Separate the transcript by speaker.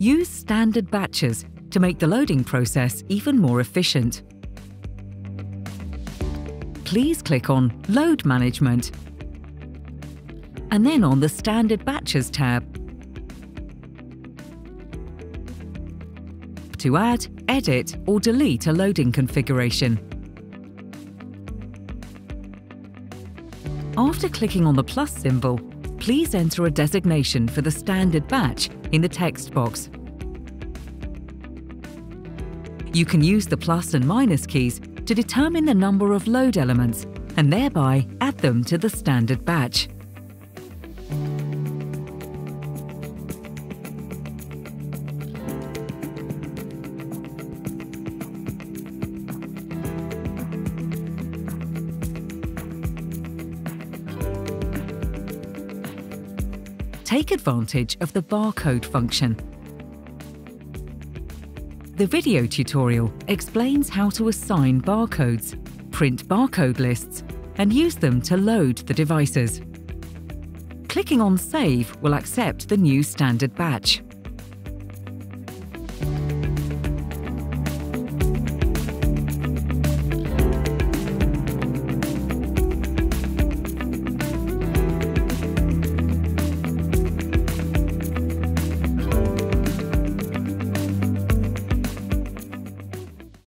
Speaker 1: Use standard batches to make the loading process even more efficient. Please click on Load Management and then on the Standard Batches tab to add, edit or delete a loading configuration. After clicking on the plus symbol, please enter a designation for the standard batch in the text box. You can use the plus and minus keys to determine the number of load elements and thereby add them to the standard batch. Take advantage of the barcode function. The video tutorial explains how to assign barcodes, print barcode lists, and use them to load the devices. Clicking on Save will accept the new standard batch.